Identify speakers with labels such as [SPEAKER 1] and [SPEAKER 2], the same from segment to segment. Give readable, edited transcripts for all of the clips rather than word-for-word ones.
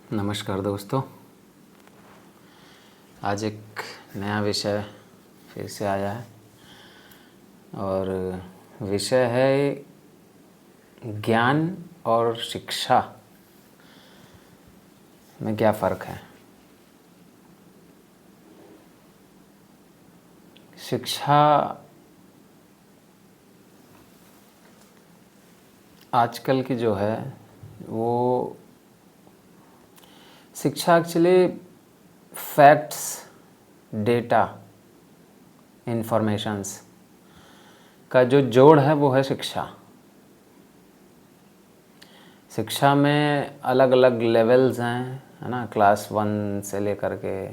[SPEAKER 1] नमस्कार दोस्तों। आज एक नया विषय फिर से आया है और विषय है ज्ञान और शिक्षा में क्या फ़र्क है। शिक्षा आजकल की जो है वो शिक्षा एक्चुअली फैक्ट्स, डेटा, इंफॉर्मेशंस का जो जोड़ है वो है शिक्षा। शिक्षा में अलग अलग लेवल्स हैं, है ना। क्लास 1 से लेकर के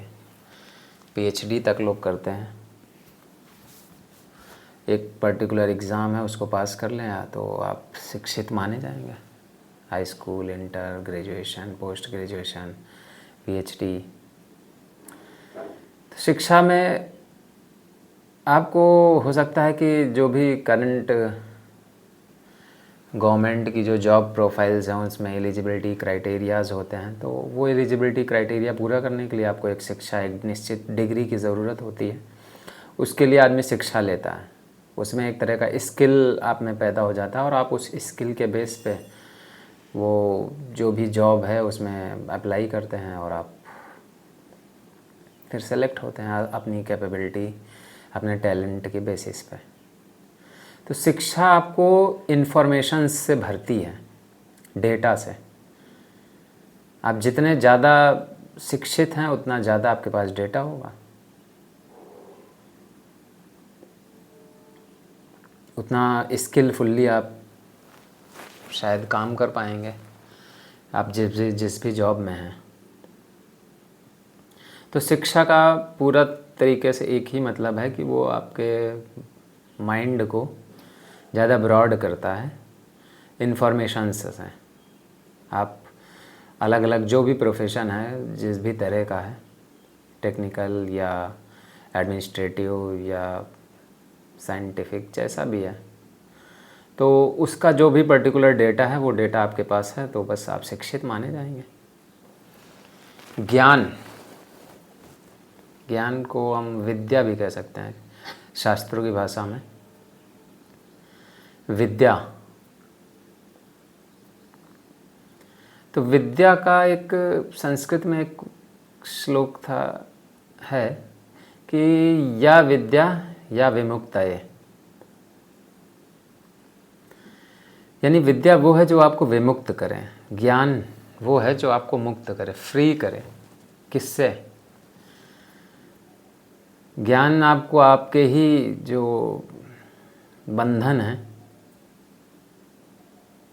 [SPEAKER 1] PhD तक लोग करते हैं। एक पर्टिकुलर एग्ज़ाम है, उसको पास कर लें तो आप शिक्षित माने जाएंगे। High school, inter, graduation, post graduation, PhD। तो शिक्षा में आपको हो सकता है कि जो भी करंट गवर्नमेंट की जो जॉब प्रोफाइल्स हैं उसमें एलिजिबिलिटी क्राइटेरियाज़ होते हैं, तो वो एलिजिबिलिटी क्राइटेरिया पूरा करने के लिए आपको एक शिक्षा, एक निश्चित डिग्री की ज़रूरत होती है। उसके लिए आदमी शिक्षा लेता है। उसमें एक तरह का स्किल आप में पैदा हो जाता है और आप उस स्किल के बेस पे वो जो भी जॉब है उसमें अप्लाई करते हैं और आप फिर सेलेक्ट होते हैं अपनी कैपेबिलिटी, अपने टैलेंट के बेसिस पे। तो शिक्षा आपको इन्फॉर्मेशन से भरती है, डेटा से। आप जितने ज़्यादा शिक्षित हैं उतना ज़्यादा आपके पास डेटा होगा, उतना स्किलफुल्ली आप शायद काम कर पाएंगे आप जिस भी जॉब में हैं। तो शिक्षा का पूरा तरीके से एक ही मतलब है कि वो आपके माइंड को ज़्यादा ब्रॉड करता है इन्फॉर्मेशंस से। आप अलग अलग जो भी प्रोफेशन है, जिस भी तरह का है, टेक्निकल या एडमिनिस्ट्रेटिव या साइंटिफिक, जैसा भी है, तो उसका जो भी पर्टिकुलर डेटा है वो डेटा आपके पास है, तो बस आप शिक्षित माने जाएंगे। ज्ञान को हम विद्या भी कह सकते हैं शास्त्रों की भाषा में। विद्या, तो विद्या का एक संस्कृत में एक श्लोक है कि या विद्या या विमुक्तये, यानी विद्या वो है जो आपको विमुक्त करे, ज्ञान वो है जो आपको मुक्त करे, फ्री करे। किससे? ज्ञान आपको आपके ही जो बंधन है,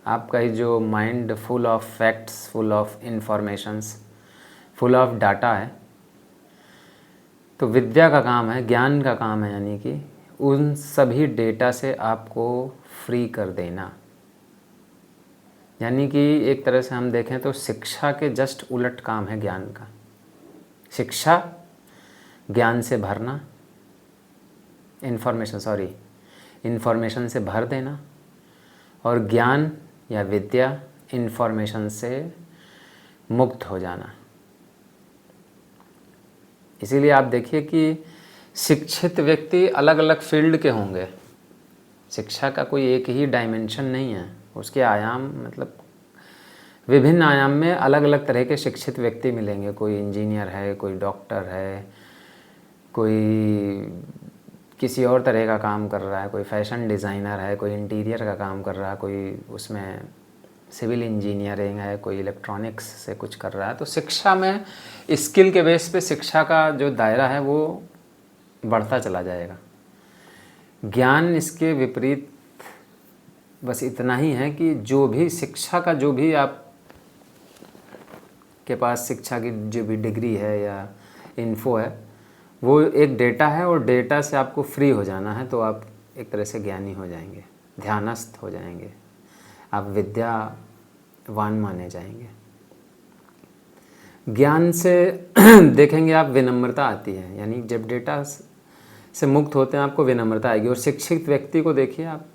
[SPEAKER 1] आपका ही जो mind full of facts, full of informations, full of data है, तो विद्या का काम है, ज्ञान का काम है, यानी कि उन सभी डेटा से आपको फ्री कर देना। यानी कि एक तरह से हम देखें तो शिक्षा के जस्ट उलट काम है ज्ञान का। शिक्षा ज्ञान से भरना, इन्फॉर्मेशन से भर देना, और ज्ञान या विद्या इन्फॉर्मेशन से मुक्त हो जाना। इसीलिए आप देखिए कि शिक्षित व्यक्ति अलग अलग फील्ड के होंगे। शिक्षा का कोई एक ही डायमेंशन नहीं है, उसके आयाम मतलब विभिन्न आयाम में अलग अलग तरह के शिक्षित व्यक्ति मिलेंगे। कोई इंजीनियर है, कोई डॉक्टर है, कोई किसी और तरह का काम कर रहा है, कोई फैशन डिज़ाइनर है, कोई इंटीरियर का काम कर रहा है, कोई उसमें सिविल इंजीनियरिंग है, कोई इलेक्ट्रॉनिक्स से कुछ कर रहा है। तो शिक्षा में स्किल के बेस पे शिक्षा का जो दायरा है वो बढ़ता चला जाएगा। ज्ञान इसके विपरीत बस इतना ही है कि जो भी शिक्षा का जो भी आप के पास शिक्षा की जो भी डिग्री है या इन्फो है, वो एक डेटा है और डेटा से आपको फ्री हो जाना है, तो आप एक तरह से ज्ञानी हो जाएंगे, ध्यानस्थ हो जाएंगे, आप विद्यावान माने जाएंगे। ज्ञान से देखेंगे आप विनम्रता आती है, यानी जब डेटा से मुक्त होते हैं आपको विनम्रता आएगी। और शिक्षित व्यक्ति को देखिए आप,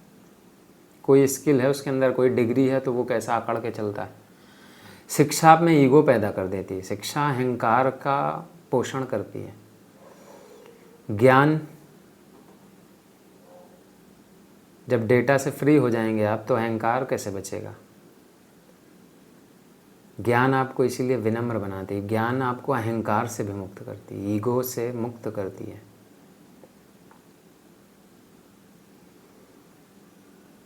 [SPEAKER 1] कोई स्किल है उसके अंदर, कोई डिग्री है, तो वो कैसा आकड़ के चलता है। शिक्षा आप में ईगो पैदा कर देती है, शिक्षा अहंकार का पोषण करती है। ज्ञान, जब डेटा से फ्री हो जाएंगे आप तो अहंकार कैसे बचेगा। ज्ञान आपको इसीलिए विनम्र बनाती है, ज्ञान आपको अहंकार से भी मुक्त करती है, ईगो से मुक्त करती है।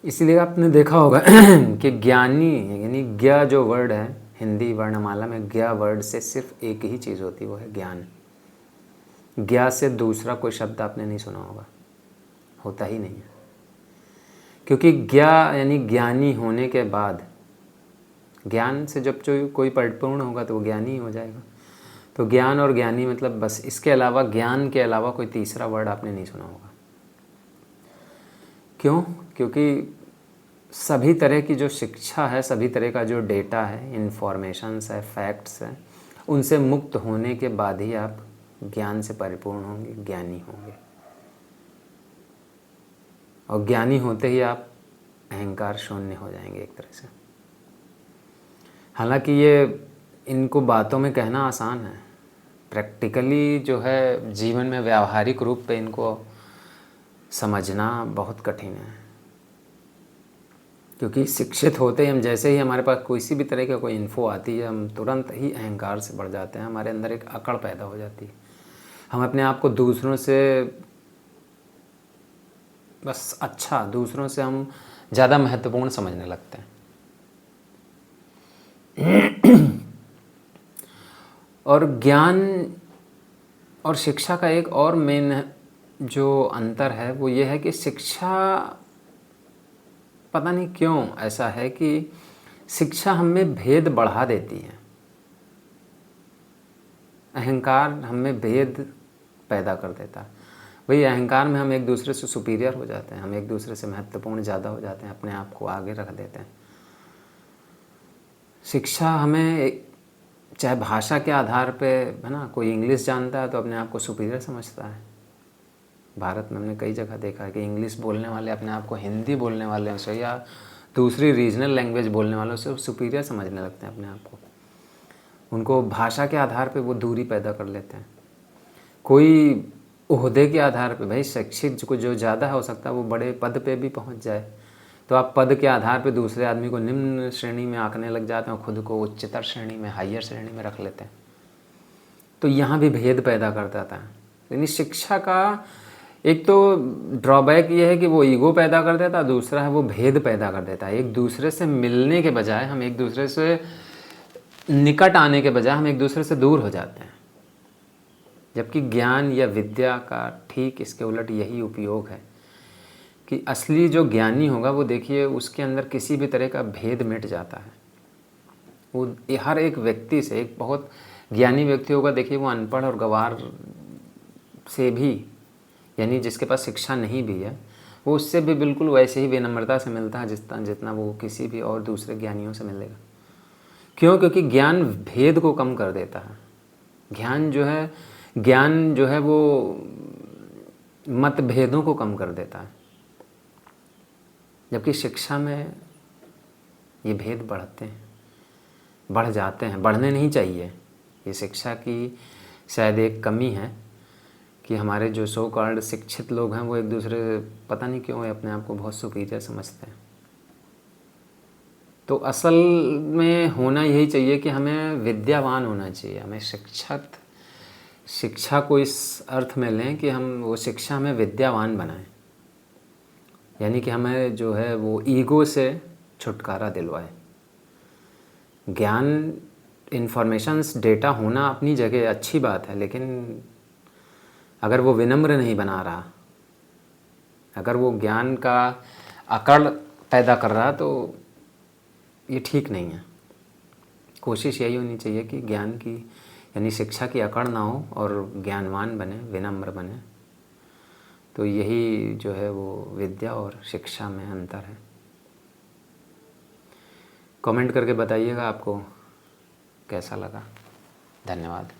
[SPEAKER 1] इसीलिए आपने देखा होगा कि ज्ञानी यानी ज्ञ जो वर्ड है हिंदी वर्णमाला में, ज्ञ वर्ड से सिर्फ एक ही चीज़ होती है, वो है ज्ञान। ज्ञ से दूसरा कोई शब्द आपने नहीं सुना होगा, होता ही नहीं है। क्योंकि ज्ञ यानी ज्ञानी होने के बाद, ज्ञान से जब जो कोई परिपूर्ण होगा तो वो ज्ञानी हो जाएगा। तो ज्ञान और ज्ञानी मतलब बस, इसके अलावा ज्ञान के अलावा कोई तीसरा वर्ड आपने नहीं सुना होगा। क्यों? क्योंकि सभी तरह की जो शिक्षा है, सभी तरह का जो डेटा है, इन्फॉर्मेशंस है, फैक्ट्स है, उनसे मुक्त होने के बाद ही आप ज्ञान से परिपूर्ण होंगे, ज्ञानी होंगे। और ज्ञानी होते ही आप अहंकार शून्य हो जाएंगे एक तरह से। हालांकि ये इनको बातों में कहना आसान है, प्रैक्टिकली जो है जीवन में व्यावहारिक रूप पे इनको समझना बहुत कठिन है। क्योंकि शिक्षित होते ही हम, जैसे ही हमारे पास कोई सी भी तरह का कोई इन्फो आती है, हम तुरंत ही अहंकार से बढ़ जाते हैं, हमारे अंदर एक अकड़ पैदा हो जाती है। हम अपने आप को दूसरों से बस अच्छा, दूसरों से हम ज़्यादा महत्वपूर्ण समझने लगते हैं। और ज्ञान और शिक्षा का एक और मेन जो अंतर है वो ये है कि शिक्षा, पता नहीं क्यों ऐसा है कि शिक्षा हमें भेद बढ़ा देती है, अहंकार हमें भेद पैदा कर देता है। वही अहंकार में हम एक दूसरे से सुपीरियर हो जाते हैं, हम एक दूसरे से महत्वपूर्ण ज़्यादा हो जाते हैं, अपने आप को आगे रख देते हैं। शिक्षा हमें चाहे भाषा के आधार पे, है ना, कोई इंग्लिश जानता है तो अपने आप को सुपीरियर समझता है। भारत में हमने कई जगह देखा है कि इंग्लिश बोलने वाले अपने आप को हिंदी बोलने वाले से या दूसरी रीजनल लैंग्वेज बोलने वालों से सुपीरियर समझने लगते हैं अपने आप को। उनको भाषा के आधार पे वो दूरी पैदा कर लेते हैं। कोई ओहदे के आधार पे, भाई शिक्षित को जो ज़्यादा हो सकता है वो बड़े पद पे भी पहुंच जाए, तो आप पद के आधार पे दूसरे आदमी को निम्न श्रेणी में आंकने लग जाते हैं और खुद को उच्चतर श्रेणी में, हायर श्रेणी में रख लेते हैं। तो यहाँ भी भेद पैदा कर देता है। यानी शिक्षा का एक तो ड्रॉबैक ये है कि वो ईगो पैदा कर देता है, दूसरा है वो भेद पैदा कर देता है। एक दूसरे से मिलने के बजाय, हम एक दूसरे से निकट आने के बजाय हम एक दूसरे से दूर हो जाते हैं। जबकि ज्ञान या विद्या का ठीक इसके उलट यही उपयोग है कि असली जो ज्ञानी होगा वो, देखिए, उसके अंदर किसी भी तरह का भेद मिट जाता है। वो हर एक व्यक्ति से, एक बहुत ज्ञानी व्यक्ति होगा, देखिए, वो अनपढ़ और गंवार से भी, यानी जिसके पास शिक्षा नहीं भी है, वो उससे भी बिल्कुल वैसे ही विनम्रता से मिलता है जितना वो किसी भी और दूसरे ज्ञानियों से मिलेगा। क्यों? क्योंकि ज्ञान भेद को कम कर देता है। ज्ञान जो है वो मतभेदों को कम कर देता है, जबकि शिक्षा में ये भेद बढ़ जाते हैं, बढ़ने नहीं चाहिए। ये शिक्षा की शायद एक कमी है कि हमारे जो सो कॉल्ड शिक्षित लोग हैं वो एक दूसरे, पता नहीं क्यों, अपने आप को बहुत सुपीरियर समझते हैं। तो असल में होना यही चाहिए कि हमें विद्यावान होना चाहिए, हमें शिक्षा को इस अर्थ में लें कि हम वो शिक्षा हमें विद्यावान बनाएं, यानी कि हमें जो है वो ईगो से छुटकारा दिलवाए। ज्ञान, इन्फॉर्मेशंस, डेटा होना अपनी जगह अच्छी बात है, लेकिन अगर वो विनम्र नहीं बना रहा, अगर वो ज्ञान का अकड़ पैदा कर रहा, तो ये ठीक नहीं है। कोशिश यही होनी चाहिए कि ज्ञान की, यानी शिक्षा की अकड़ ना हो और ज्ञानवान बने, विनम्र बने। तो यही जो है वो विद्या और शिक्षा में अंतर है। कमेंट करके बताइएगा आपको कैसा लगा। धन्यवाद।